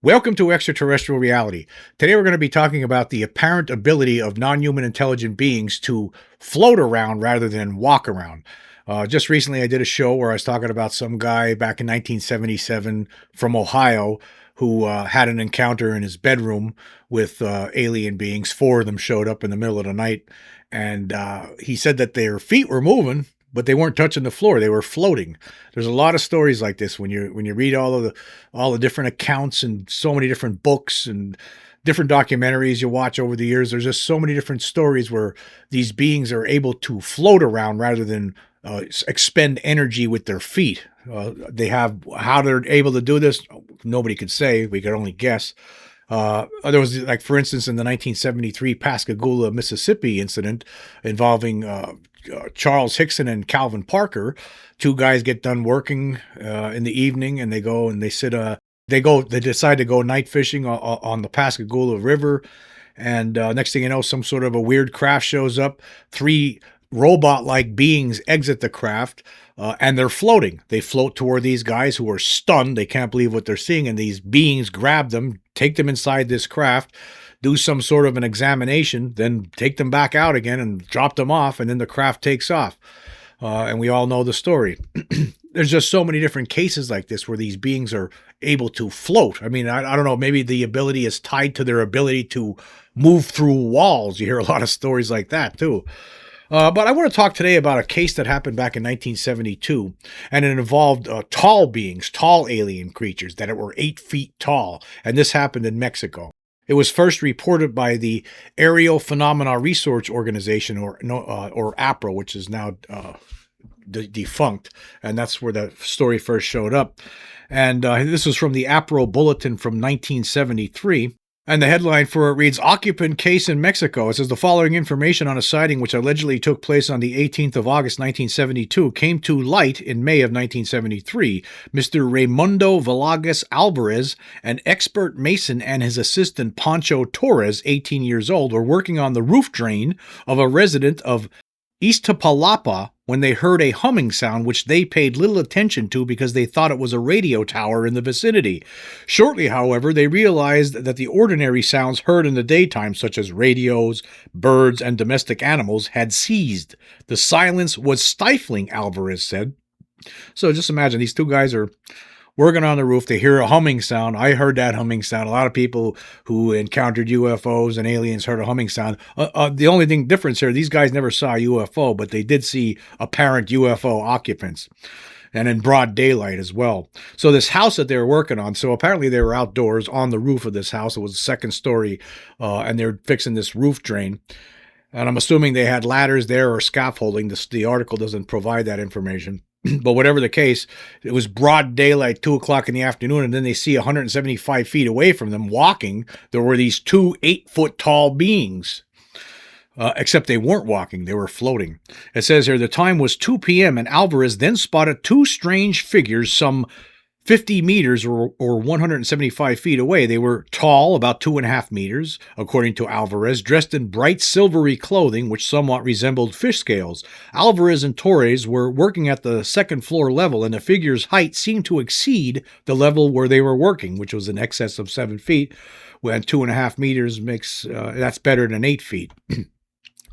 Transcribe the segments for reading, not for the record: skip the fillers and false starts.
Welcome to Extraterrestrial Reality. Today we're going to be talking about the apparent ability of non-human intelligent beings to float around rather than walk around. Just recently I did a show where I was talking about some guy back in 1977 from Ohio who had an encounter in his bedroom with alien beings. Four of them showed up in the middle of the night, and he said that their feet were moving, but they weren't touching the floor. They were floating. There's a lot of stories like this when you read all the different accounts and so many different books and different documentaries you watch over the years. There's just so many different stories where these beings are able to float around rather than expend energy with their feet. They have how they're able to do this. Nobody could say. We could only guess. There was, like, for instance, in the 1973 Pascagoula, Mississippi incident involving Charles Hickson and Calvin Parker. Two guys get done working in the evening, and they go and they decide to go night fishing on the Pascagoula River. And next thing you know, some sort of a weird craft shows up. Three robot-like beings exit the craft, and they're floating. They float toward these guys who are stunned. They can't believe what they're seeing, and these beings grab them, take them inside this craft, do some sort of an examination, then take them back out again and drop them off, and then the craft takes off. And we all know the story. There's just so many different cases like this where these beings are able to float. I mean, I don't know, maybe the ability is tied to their ability to move through walls. You hear a lot of stories like that, too. But I want to talk today about a case that happened back in 1972, and it involved tall beings, tall alien creatures that were 8 feet tall, and this happened in Mexico. It was first reported by the Aerial Phenomena Research Organization, or APRO, which is now defunct, and that's where the story first showed up. And this was from the APRO Bulletin from 1973. And the headline for it reads, "Occupant Case in Mexico." It says the following information on a sighting which allegedly took place on the 18th of August 1972 came to light in May of 1973. Mr. Raimundo Velagas Alvarez, an expert mason, and his assistant Pancho Torres, 18 years old, were working on the roof drain of a resident of Iztapalapa when they heard a humming sound which they paid little attention to because they thought it was a radio tower in the vicinity. Shortly, however, they realized that the ordinary sounds heard in the daytime, such as radios, birds, and domestic animals, had ceased. The silence was stifling, Alvarez said. So just imagine these two guys are working on the roof. They hear a humming sound. I heard that humming sound. A lot of people who encountered UFOs and aliens heard a humming sound. The only difference here, these guys never saw a UFO, but they did see apparent UFO occupants, and in broad daylight as well. So this house that they were working on, so apparently they were outdoors on the roof of this house. It was a second story, and they're fixing this roof drain. And I'm assuming they had ladders there or scaffolding. The article doesn't provide that information. But whatever the case, it was broad daylight, 2 o'clock in the afternoon, and then they see 175 feet away from them walking. There were these two 8-foot tall beings, except they weren't walking. They were floating. It says here, the time was 2 p.m., and Alvarez then spotted two strange figures some 50 meters or 175 feet away. They were tall, about 2.5 meters, according to Alvarez, dressed in bright silvery clothing which somewhat resembled fish scales. Alvarez and Torres were working at the second floor level, and the figure's height seemed to exceed the level where they were working, which was in excess of 7 feet, when 2.5 meters makes, that's better than 8 feet. It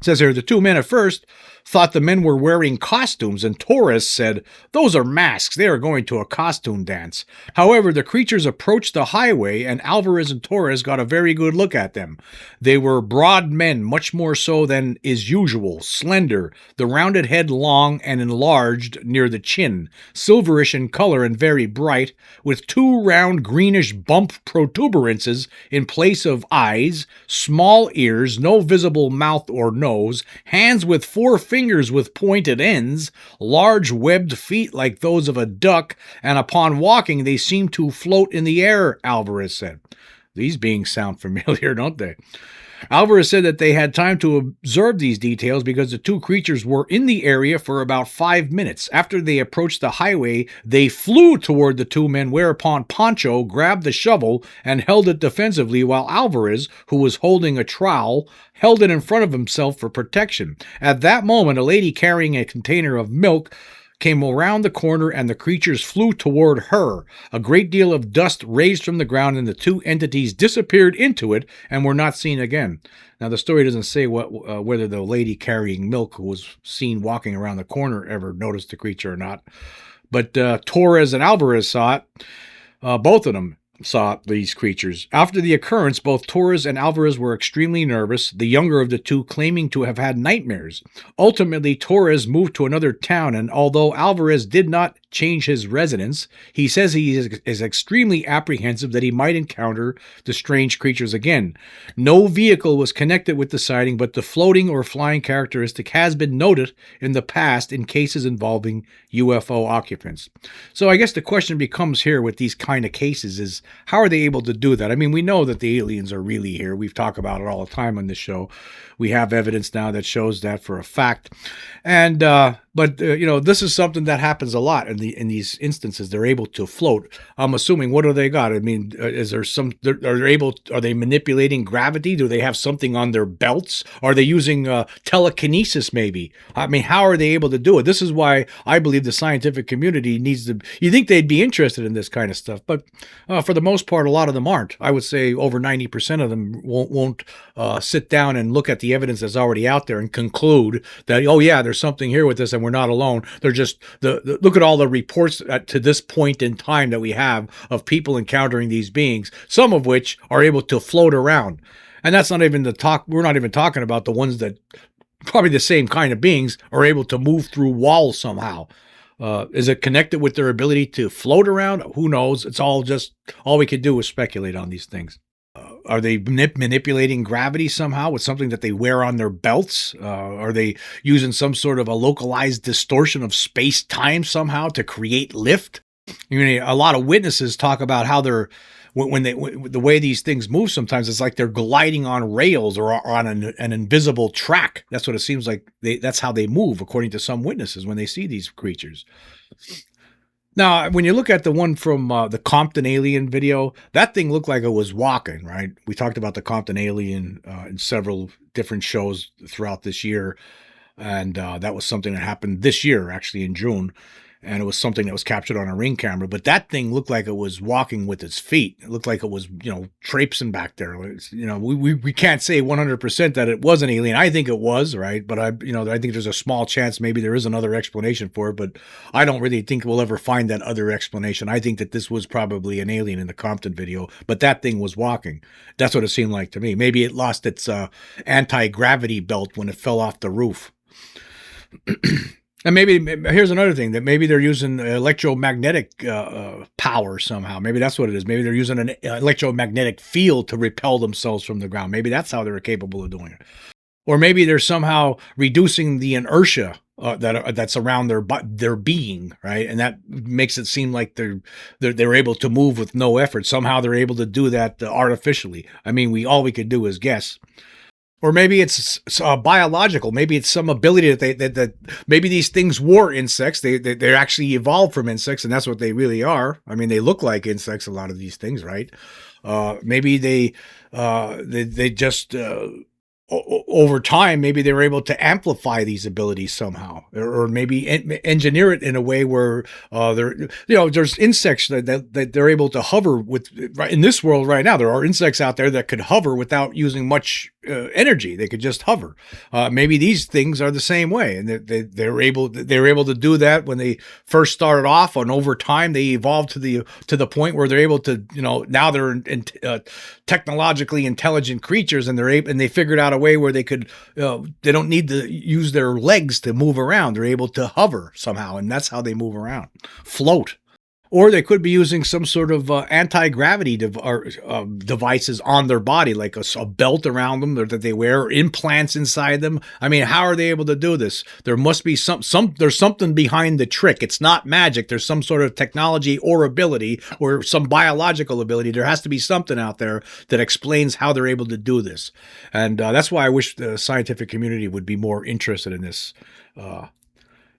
says here, the two men at first thought the men were wearing costumes, and Torres said, "Those are masks. They are going to a costume dance." However, the creatures approached the highway, and Alvarez and Torres got a very good look at them. They were broad men, much more so than is usual, slender, the rounded head long and enlarged near the chin, silverish in color and very bright, with two round greenish bump protuberances in place of eyes, small ears, no visible mouth or nose, hands with 4 fingers with pointed ends, large webbed feet like those of a duck, and upon walking they seem to float in the air, Alvarez said. These beings sound familiar, don't they? Alvarez said that they had time to observe these details because the two creatures were in the area for about 5 minutes. After they approached the highway, they flew toward the two men, whereupon Pancho grabbed the shovel and held it defensively, while Alvarez, who was holding a trowel, held it in front of himself for protection. At that moment, a lady carrying a container of milk came around the corner and the creatures flew toward her. A great deal of dust raised from the ground and the two entities disappeared into it and were not seen again. Now, the story doesn't say whether the lady carrying milk who was seen walking around the corner ever noticed the creature or not. But Torres and Alvarez saw it. Both of them saw these creatures. After the occurrence, both Torres and Alvarez were extremely nervous, the younger of the two claiming to have had nightmares. Ultimately, Torres moved to another town, and although Alvarez did not change his residence, he says he is extremely apprehensive that he might encounter the strange creatures again. No vehicle was connected with the sighting, but the floating or flying characteristic has been noted in the past in cases involving UFO occupants. So I guess the question becomes here with these kind of cases is, how are they able to do that? I mean, we know that the aliens are really here. We've talked about it all the time on this show. We have evidence now that shows that for a fact. And but this is something that happens a lot in these instances. They're able to float. I'm assuming, what do they got? I mean, is there some? Are they manipulating gravity? Do they have something on their belts? Are they using telekinesis? Maybe. I mean, how are they able to do it? This is why I believe the scientific community needs to. You think they'd be interested in this kind of stuff, but for the most part, a lot of them aren't. I would say over 90% of them won't sit down and look at the evidence that's already out there and conclude that, oh yeah, there's something here with this and we're not alone. They're just look at all the reports to this point in time that we have of people encountering these beings, some of which are able to float around. And that's not even the talk. We're not even talking about the ones that probably the same kind of beings are able to move through walls somehow. Is it connected with their ability to float around? Who knows? It's all we can do is speculate on these things. Are they manipulating gravity somehow with something that they wear on their belts? Are they using some sort of a localized distortion of space-time somehow to create lift? A lot of witnesses talk about how they're the way these things move sometimes, it's like they're gliding on rails or on an invisible track. That's what it seems like. That's how they move, according to some witnesses, when they see these creatures. Now, when you look at the one from the Compton alien video, that thing looked like it was walking, right? We talked about the Compton alien in several different shows throughout this year. And that was something that happened this year, actually in June. And it was something that was captured on a Ring camera. But that thing looked like it was walking with its feet. It looked like it was, traipsing back there. We can't say 100% that it was an alien. I think it was, right? But I think there's a small chance maybe there is another explanation for it. But I don't really think we'll ever find that other explanation. I think that this was probably an alien in the Compton video. But that thing was walking. That's what it seemed like to me. Maybe it lost its anti-gravity belt when it fell off the roof. And maybe here's another thing, that maybe they're using electromagnetic power somehow. Maybe that's what it is. Maybe they're using an electromagnetic field to repel themselves from the ground. Maybe that's how they're capable of doing it. Or maybe they're somehow reducing the inertia that's around their being, right? And that makes it seem like they're able to move with no effort. Somehow they're able to do that artificially. I mean, all we could do is guess. Or maybe it's biological. Maybe it's some ability that maybe these things were insects. They're actually evolved from insects, and that's what they really are. I mean, they look like insects, a lot of these things, right? Maybe they just over time, maybe they were able to amplify these abilities somehow, or maybe engineer it in a way where there's insects that they're able to hover with. In this world right now, there are insects out there that could hover without using much energy. They could just hover. Maybe these things are the same way, and they're able to do that when they first started off. And over time, they evolved to the point where they're able to, now they're technologically intelligent creatures, and they figured out a way where they could, they don't need to use their legs to move around. They're able to hover somehow, and that's how they move around, float. Or they could be using some sort of anti-gravity devices on their body, like a belt around them that they wear, or implants inside them. I mean, how are they able to do this? There must be there's something behind the trick. It's not magic. There's some sort of technology or ability or some biological ability. There has to be something out there that explains how they're able to do this. And that's why I wish the scientific community would be more interested in this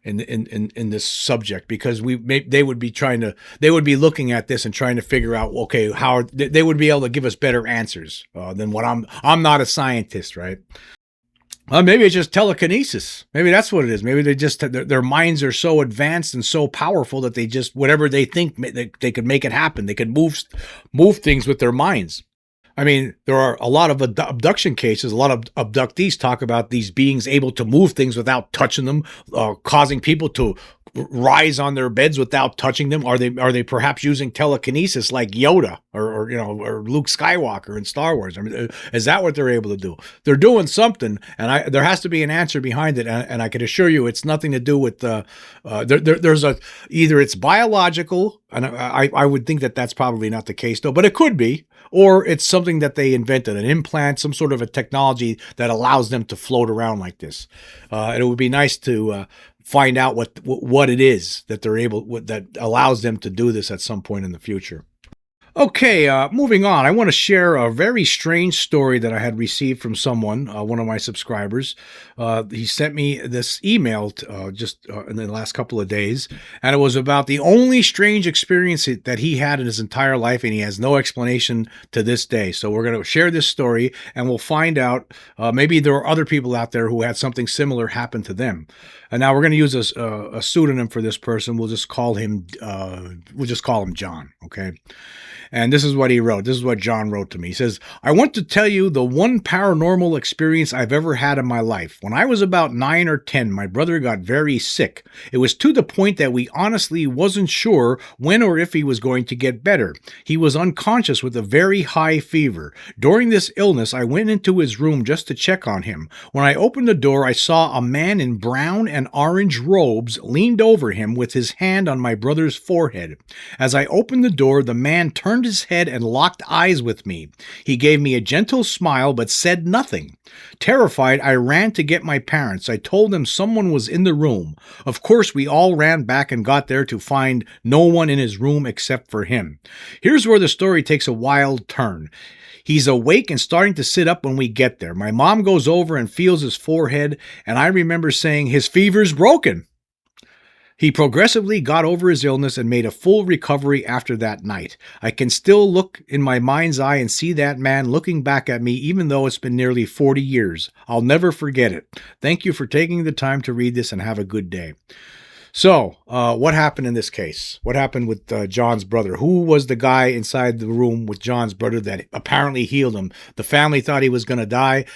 in this subject, because they would be looking at this and trying to figure out, okay, how they would be able to give us better answers than what I'm not a scientist, right? Maybe it's just telekinesis. Maybe that's what it is. Maybe they just their minds are so advanced and so powerful that they just whatever they think they could make it happen. They could move things with their minds. I mean, there are a lot of abduction cases. A lot of abductees talk about these beings able to move things without touching them, causing people to rise on their beds without touching them. Are they perhaps using telekinesis like Yoda or Luke Skywalker in Star Wars? I mean, is that what they're able to do? They're doing something, and there has to be an answer behind it. And I can assure you, it's nothing to do with there's a either it's biological, and I would think that that's probably not the case though, but it could be, or it's something that they invented, an implant, some sort of a technology that allows them to float around like this. And it would be nice to find out what it is that they're able that allows them to do this at some point in the future. Okay, moving on. I want to share a very strange story that I had received from someone, one of my subscribers. He sent me this email just in the last couple of days, and it was about the only strange experience that he had in his entire life, and he has no explanation to this day. So we're going to share this story, and we'll find out maybe there are other people out there who had something similar happen to them. And now we're going to use a pseudonym for this person. We'll just call him John. Okay. And this is what he wrote. This is what John wrote to me. He says, I want to tell you the one paranormal experience I've ever had in my life. When I was about 9 or 10, my brother got very sick. It was to the point that we honestly wasn't sure when or if he was going to get better. He was unconscious with a very high fever. During this illness, I went into his room just to check on him. When I opened the door, I saw a man in brown and orange robes leaned over him with his hand on my brother's forehead. As I opened the door, the man turned his head and locked eyes with me. He gave me a gentle smile but said nothing. Terrified, I ran to get my parents. I told them someone was in the room. Of course, we all ran back and got there to find no one in his room except for him. Here's where the story takes a wild turn. He's awake and starting to sit up when we get there. My mom goes over and feels his forehead, and I remember saying, his fever's broken. He progressively got over his illness and made a full recovery after that night. I can still look in my mind's eye and see that man looking back at me even though it's been nearly 40 years. I'll never forget it. Thank you for taking the time to read this and have a good day. So, what happened in this case? What happened with John's brother? Who was the guy inside the room with John's brother that apparently healed him? The family thought he was going to die.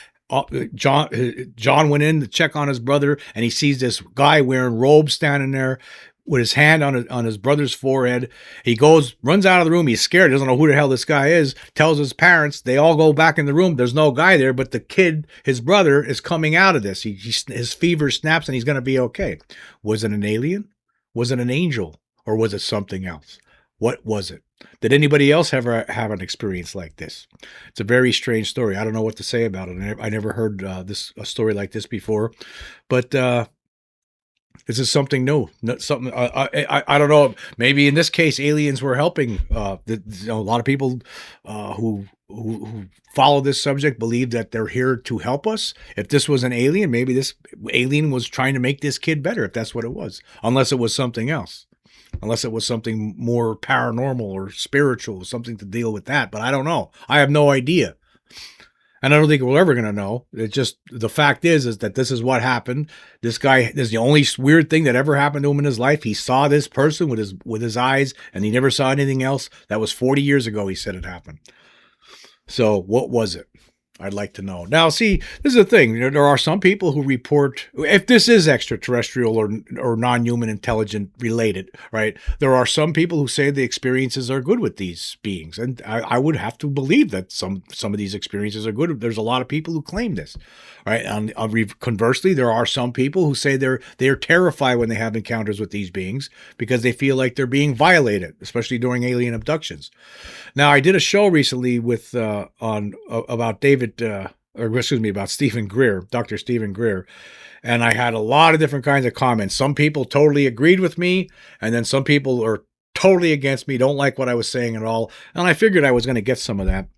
John went in to check on his brother, and he sees this guy wearing robes standing there with his hand on his brother's forehead. He runs out of the room. He's scared. He doesn't know who the hell this guy is. Tells his parents. They all go back in the room. There's no guy there, but the kid, his brother, is coming out of this. His fever snaps, and he's going to be okay. Was it an alien? Was it an angel? Or was it something else? What was it? Did anybody else ever have an experience like this? It's a very strange story. I don't know what to say about it. I never heard a story like this before, but this is something new. Something I don't know. Maybe in this case, aliens were helping. A lot of people who follow this subject believe that they're here to help us. If this was an alien, maybe this alien was trying to make this kid better. If that's what it was, unless it was something else. Unless it was something more paranormal or spiritual, something to deal with that. But I don't know. I have no idea. And I don't think we're ever going to know. It's just, the fact is that this is what happened. This guy, this is the only weird thing that ever happened to him in his life. He saw this person with his eyes, and he never saw anything else. That was 40 years ago, he said it happened. So what was it? I'd like to know. Now, see, this is the thing. There are some people who report, if this is extraterrestrial or non-human intelligent related, right? There are some people who say the experiences are good with these beings. And I would have to believe that some of these experiences are good. There's a lot of people who claim this, right? And conversely, there are some people who say they're terrified when they have encounters with these beings because they feel like they're being violated, especially during alien abductions. Now, I did a show recently with about about Stephen Greer, Dr. Stephen Greer, and I had a lot of different kinds of comments. Some people totally agreed with me, and then some people are totally against me, don't like what I was saying at all. And I figured I was going to get some of that.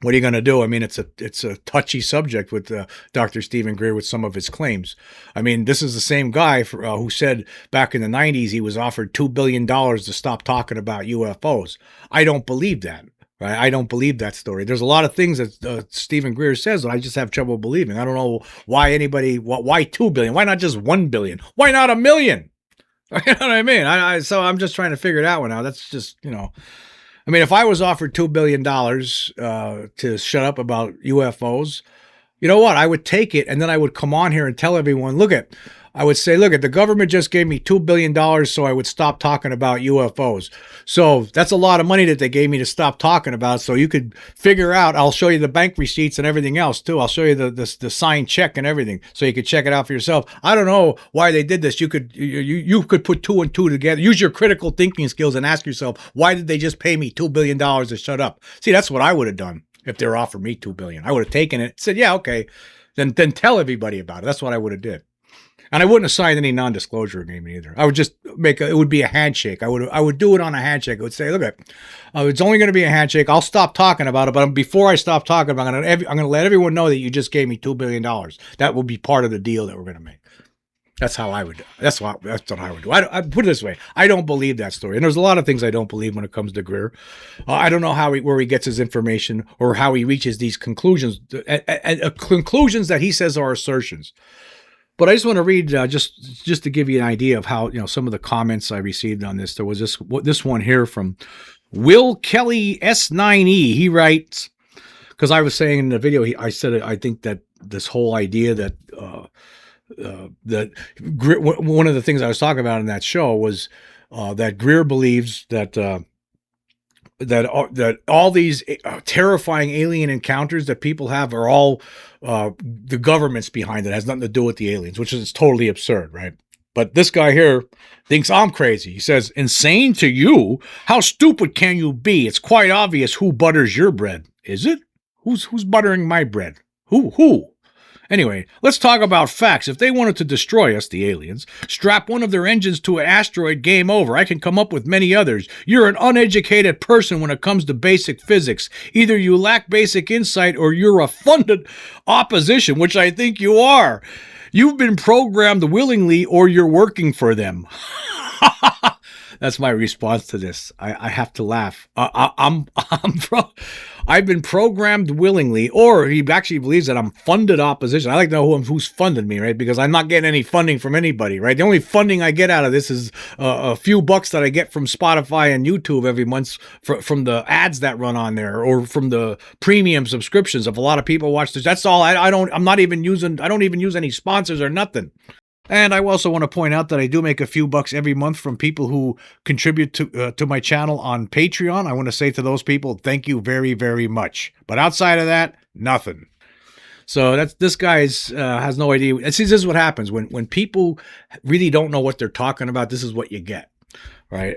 What are you going to do? I mean, it's a touchy subject with Dr. Stephen Greer with some of his claims. I mean, this is the same guy who said back in the 90s he was offered $2 billion to stop talking about UFOs. I don't believe that. Right? I don't believe that story. There's a lot of things that Stephen Greer says that I just have trouble believing. I don't know why anybody, why 2 billion? Why not just 1 billion? Why not a million? You know what I mean? So I'm just trying to figure it out now. That's just, I mean, if I was offered $2 billion to shut up about UFOs, you know what? I would take it, and then I would come on here and tell everyone, I would say, the government just gave me $2 billion so I would stop talking about UFOs. So that's a lot of money that they gave me to stop talking about. So you could figure out, I'll show you the bank receipts and everything else too. I'll show you the signed check and everything, so you could check it out for yourself. I don't know why they did this. You could put two and two together. Use your critical thinking skills and ask yourself, why did they just pay me $2 billion to shut up? See, that's what I would have done if they were offered me $2 billion. I would have taken it, said, yeah, okay, then tell everybody about it. That's what I would have did. And I wouldn't have signed any non-disclosure agreement either. I would just it would be a handshake. I would do it on a handshake. I would say, it's only going to be a handshake. I'll stop talking about it, but before I stop talking about it, I'm going to let everyone know that you just gave me $2 billion. That will be part of the deal that we're going to make. That's how I would do. That's what I would do. I put it this way. I don't believe that story. And there's a lot of things I don't believe when it comes to Greer. I don't know where he gets his information or how he reaches these conclusions, conclusions that he says are assertions. But I just want to read just to give you an idea of how some of the comments I received on this. There was this one here from Will Kelly S9E. He writes, because I was saying in the video, I said I think that this whole idea that one of the things I was talking about in that show was that Greer believes that all these terrifying alien encounters that people have are all the government's behind it. It has nothing to do with the aliens, which is totally absurd, right? But this guy here thinks I'm crazy. He says, insane to you? How stupid can you be? It's quite obvious who butters your bread. Is it? Who's buttering my bread? Who? Anyway, let's talk about facts. If they wanted to destroy us, the aliens, strap one of their engines to an asteroid, game over. I can come up with many others. You're an uneducated person when it comes to basic physics. Either you lack basic insight or you're a funded opposition, which I think you are. You've been programmed willingly or you're working for them. That's my response to this. I have to laugh. I've been programmed willingly, or he actually believes that I'm funded opposition. I like to know who's funded me, right? Because I'm not getting any funding from anybody, right? The only funding I get out of this is a few bucks that I get from Spotify and YouTube every month from the ads that run on there, or from the premium subscriptions. If a lot of people watch this, that's all. I don't even use any sponsors or nothing. And I also want to point out that I do make a few bucks every month from people who contribute to my channel on Patreon. I want to say to those people, thank you very, very much. But outside of that, nothing. So this guy has no idea. And see, this is what happens when people really don't know what they're talking about. This is what you get, right?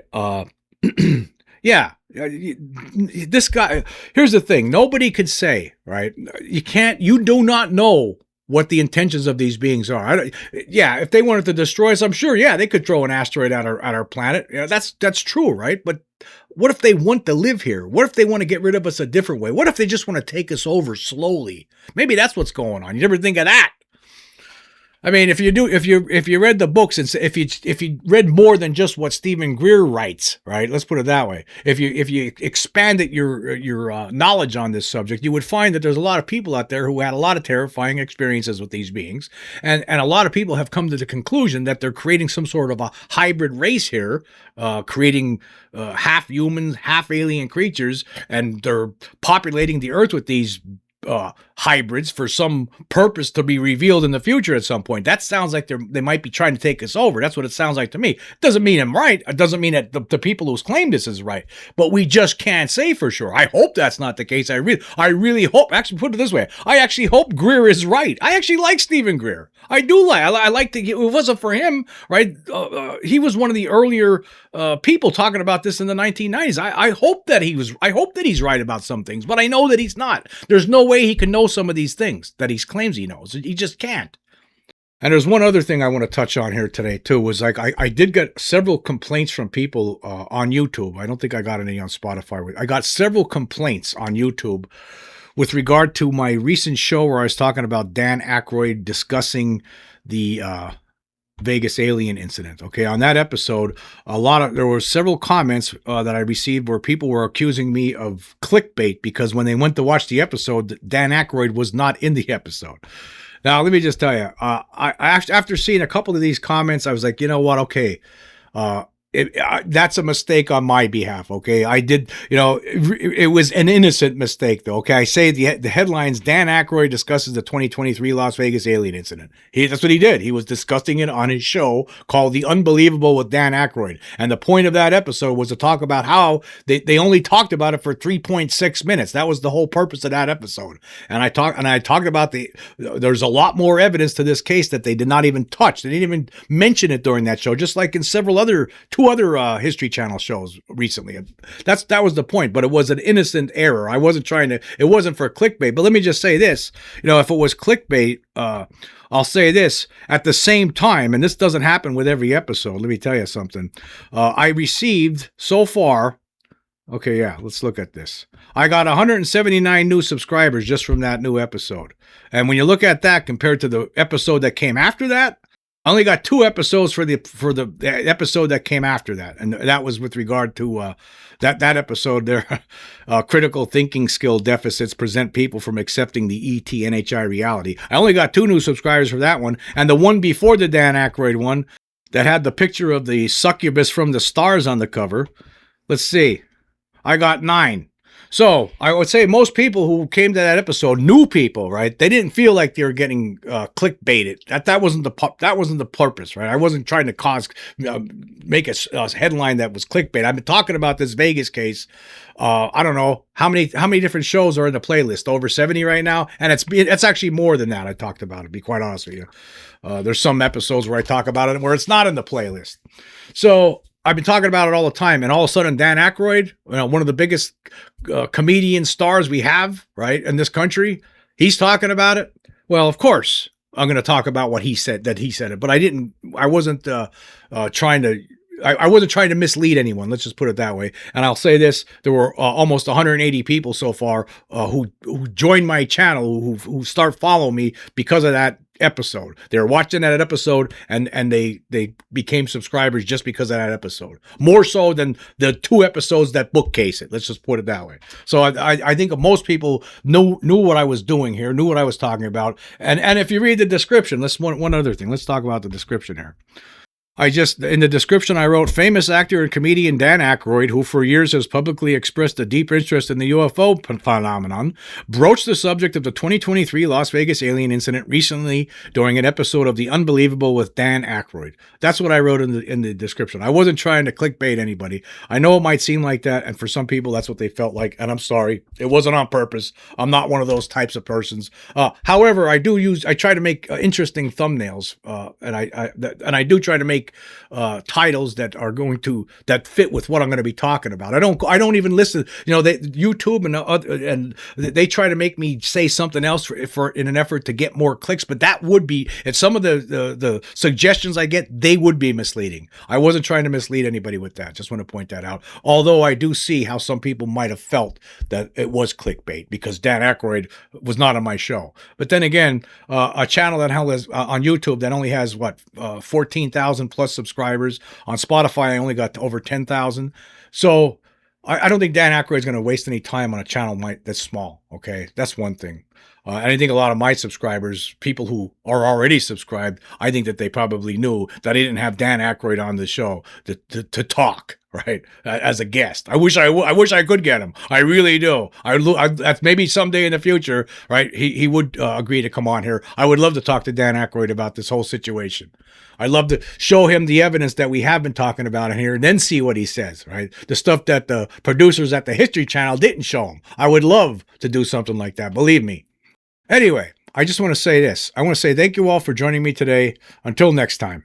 Yeah. This guy. Here's the thing. Nobody could say, right? You do not know what the intentions of these beings are. If they wanted to destroy us, I'm sure, they could throw an asteroid at our planet. That's true, right? But what if they want to live here? What if they want to get rid of us a different way? What if they just want to take us over slowly? Maybe that's what's going on. You never think of that. I mean, if you read the books and if you read more than just what Stephen Greer writes, right? Let's put it that way. If you expanded your knowledge on this subject, you would find that there's a lot of people out there who had a lot of terrifying experiences with these beings, and a lot of people have come to the conclusion that they're creating some sort of a hybrid race here, creating half humans, half alien creatures, and they're populating the Earth with these hybrids for some purpose to be revealed in the future at some point. That sounds like they might be trying to take us over. That's what it sounds like to me. It doesn't mean I'm right. It doesn't mean that the people who claim this is right. But we just can't say for sure. I hope that's not the case. I really hope. Actually, put it this way. I actually hope Greer is right. I actually like Stephen Greer. I do like. I like to. It wasn't for him, right? He was one of the earlier people talking about this in the 1990s. I hope that he was. I hope that he's right about some things, but I know that he's not. There's no way he can know some of these things that he claims he knows. He just can't. And there's one other thing I want to touch on here today too. Was like I did get several complaints from people on YouTube. I don't think I got any on Spotify. I got several complaints on YouTube with regard to my recent show where I was talking about Dan Aykroyd discussing the Vegas alien incident. Okay, on that episode, there were several comments that I received where people were accusing me of clickbait because when they went to watch the episode, Dan Aykroyd was not in the episode. Now, let me just tell you, after seeing a couple of these comments, I was like, you know what? Okay, uh, that's a mistake on my behalf. Okay, I did. It was an innocent mistake, though. Okay, I say the headlines: Dan Aykroyd discusses the 2023 Las Vegas alien incident. That's what he did. He was discussing it on his show called "The Unbelievable" with Dan Aykroyd, and the point of that episode was to talk about how they only talked about it for 3.6 minutes. That was the whole purpose of that episode. And I talked about there's a lot more evidence to this case that they did not even touch. They didn't even mention it during that show, just like in several two other History Channel shows recently. That was the point, but it was an innocent error. I wasn't trying to. It wasn't for clickbait. But let me just say this: if it was clickbait, I'll say this at the same time, and this doesn't happen with every episode. Let me tell you something. I received so far. Okay, yeah, let's look at this. I got 179 new subscribers just from that new episode, and when you look at that compared to the episode that came after that. I only got 2 episodes for the episode that came after that, and that was with regard to that episode there. Critical thinking skill deficits prevent people from accepting the ET NHI reality. I only got 2 new subscribers for that one, and the one before the Dan Aykroyd one that had the picture of the succubus from the stars on the cover. Let's see, I got 9. So I would say most people who came to that episode, new people, right? They didn't feel like they were getting clickbaited. That wasn't the purpose, right? I wasn't trying to make a headline that was clickbait. I've been talking about this Vegas case. I don't know how many different shows are in the playlist. Over 70 right now, and it's actually more than that. I talked about it. To be quite honest with you, there's some episodes where I talk about it where it's not in the playlist. So. I've been talking about it all the time, and all of a sudden, Dan Aykroyd, one of the biggest comedian stars we have, right, in this country, he's talking about it. Well, of course, I'm going to talk about what he said, that he said it, but I wasn't trying to mislead anyone. Let's just put it that way. And I'll say this: there were almost 180 people so far who joined my channel, who start following me because of that episode. They were watching that episode and they became subscribers just because of that episode. More so than the 2 episodes that bookcase it. Let's just put it that way. So I think most people knew what I was doing here, knew what I was talking about. And if you read the description, one other thing. Let's talk about the description here. In the description, I wrote, famous actor and comedian Dan Aykroyd, who for years has publicly expressed a deep interest in the UFO phenomenon, broached the subject of the 2023 Las Vegas alien incident recently during an episode of The Unbelievable with Dan Aykroyd. That's what I wrote in the description. I wasn't trying to clickbait anybody. I know it might seem like that, and for some people, that's what they felt like, and I'm sorry. It wasn't on purpose. I'm not one of those types of persons. However, I try to make interesting thumbnails, and I do try to make titles that fit with what I'm going to be talking about. I don't even listen. YouTube and they try to make me say something else for in an effort to get more clicks. But that would be, and some of the suggestions I get, they would be misleading. I wasn't trying to mislead anybody with that. Just want to point that out. Although I do see how some people might have felt that it was clickbait because Dan Aykroyd was not on my show. But then again, a channel that has on YouTube that only has 14,000 plus subscribers. On Spotify, I only got over 10,000. So I don't think Dan Aykroyd is going to waste any time on a channel that's small. Okay, that's one thing. And I think a lot of my subscribers, people who are already subscribed, I think that they probably knew that I didn't have Dan Aykroyd on the show to talk, right, as a guest. I wish I could get him. I really do. That's maybe someday in the future, right? He would agree to come on here. I would love to talk to Dan Aykroyd about this whole situation. I'd love to show him the evidence that we have been talking about in here and then see what he says, right? The stuff that the producers at the History Channel didn't show him. I would love to do something like that, believe me. Anyway, I just want to say this. I want to say thank you all for joining me today. Until next time.